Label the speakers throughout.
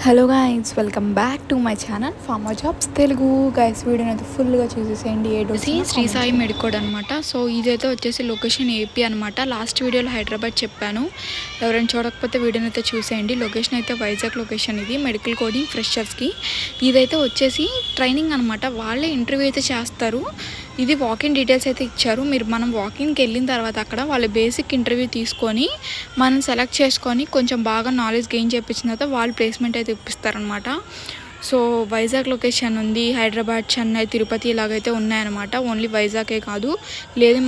Speaker 1: Hello guys, welcome back to my channel former jobs Telugu. Guys వీడియోని అయితే ఫుల్గా చూసేసేయండి.
Speaker 2: శ్రీ సాయి మెడికోడ్ అనమాట. సో ఇదైతే వచ్చేసి లొకేషన్ ఏపీ అనమాట. లాస్ట్ వీడియోలో హైదరాబాద్ చెప్పాను, ఎవరైనా చూడకపోతే వీడియోని అయితే చూసేయండి. లొకేషన్ అయితే వైజాగ్ లొకేషన్. ఇది మెడికల్ కోడింగ్ ఫ్రెషర్స్కి. ఇదైతే వచ్చేసి ట్రైనింగ్ అనమాట. వాళ్ళే ఇంటర్వ్యూ అయితే చేస్తారు. ఇది వాకింగ్ డీటెయిల్స్ అయితే ఇచ్చారు. మనం వాకింగ్కి వెళ్ళిన తర్వాత అక్కడ వాళ్ళు బేసిక్ ఇంటర్వ్యూ తీసుకొని మనం సెలెక్ట్ చేసుకొని కొంచెం బాగా నాలెడ్జ్ గెయిన్ చేయించిన తర్వాత వాళ్ళు ప్లేస్మెంట్ అయితే ఇప్పిస్తారనమాట. సో వైజాగ్ లొకేషన్ ఉంది, హైదరాబాద్, చెన్నై, తిరుపతి ఇలాగైతే ఉన్నాయన్నమాట. ఓన్లీ వైజాగే కాదు, లేదు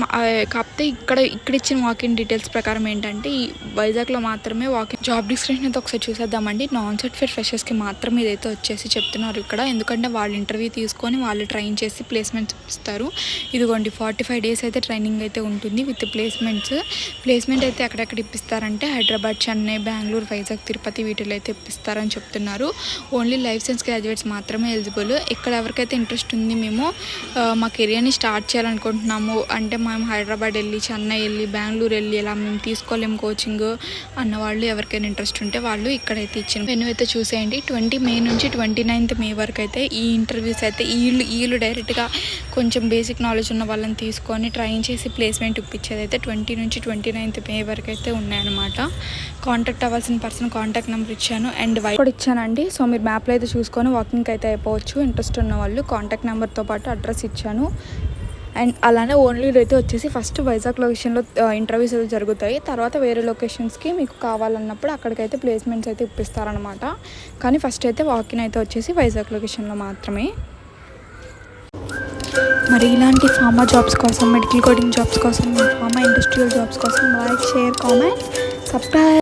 Speaker 2: కాకపోతే ఇక్కడ ఇచ్చిన వాకింగ్ డీటెయిల్స్ ప్రకారం ఏంటంటే ఈ వైజాగ్లో మాత్రమే వాకింగ్. జాబ్ డిస్క్రిప్షన్ అయితే ఒకసారి చూసేద్దామండి. నాన్ సర్టిఫైడ్ ఫ్రెషర్స్కి మాత్రమే ఇదైతే వచ్చేసి చెప్తున్నారు ఇక్కడ, ఎందుకంటే వాళ్ళు ఇంటర్వ్యూ తీసుకొని వాళ్ళు ట్రైన్ చేసి ప్లేస్మెంట్స్ ఇస్తారు. ఇదిగోండి 45 days అయితే ట్రైనింగ్ అయితే ఉంటుంది విత్ ప్లేస్మెంట్స్. ప్లేస్మెంట్ అయితే ఎక్కడెక్కడ ఇప్పిస్తారంటే హైదరాబాద్, చెన్నై, బెంగళూరు, వైజాగ్, తిరుపతి వీటిలో అయితే ఇప్పిస్తారని చెప్తున్నారు. ఓన్లీ లైసెన్స్ గ్రాడ్యుయేట్స్ మాత్రమే ఎలిజిబుల్. ఇక్కడ ఎవరికైతే ఇంట్రెస్ట్ ఉంది, మేము మా కెరియర్ని స్టార్ట్ చేయాలనుకుంటున్నాము అంటే మేము హైదరాబాద్ వెళ్ళి, చెన్నై వెళ్ళి, బెంగళూరు వెళ్ళి ఇలా మేము తీసుకోలేము కోచింగ్ అన్నవాళ్ళు, ఎవరికైనా ఇంట్రెస్ట్ ఉంటే వాళ్ళు ఇక్కడైతే ఇచ్చిన వెన్యూ అయితే చూసేయండి. 20 May నుంచి 29th May వరకు అయితే ఈ ఇంటర్వ్యూస్ అయితే వీళ్ళు డైరెక్ట్గా కొంచెం బేసిక్ నాలెడ్జ్ ఉన్న వాళ్ళని తీసుకొని ట్రైన్ చేసి ప్లేస్మెంట్ ఇప్పించేది అయితే 20 నుంచి 29th May వరకు అయితే ఉన్నాయన్నమాట. కాంటాక్ట్ అవ్వాల్సిన పర్సన్ కాంటాక్ట్ నెంబర్ ఇచ్చాను అండ్ కూడా ఇచ్చానండి. సో మీరు మ్యాప్లో అయితే చూసుకొని వాకింగ్కి అయితే అయిపోవచ్చు. ఇంట్రెస్ట్ ఉన్న వాళ్ళు కాంటాక్ట్ నెంబర్తో పాటు అడ్రస్ ఇచ్చాను. అండ్ అలానే ఓన్లీ అయితే వచ్చేసి ఫస్ట్ వైజాగ్ లొకేషన్లో ఇంటర్వ్యూస్ అయితే జరుగుతాయి. తర్వాత వేరే లొకేషన్స్కి మీకు కావాలన్నప్పుడు అక్కడికైతే ప్లేస్మెంట్స్ అయితే ఇప్పిస్తారనమాట. కానీ ఫస్ట్ అయితే వాకింగ్ అయితే వచ్చేసి వైజాగ్ లొకేషన్లో మాత్రమే. మరి ఇలాంటి ఫార్మా జాబ్స్ కోసం, మెడికల్ కోడింగ్ జాబ్స్ కోసం, ఫార్మా ఇండస్ట్రియల్ జాబ్స్ కోసం లైక్, షేర్, కామెంట్, సబ్స్క్రైబ్.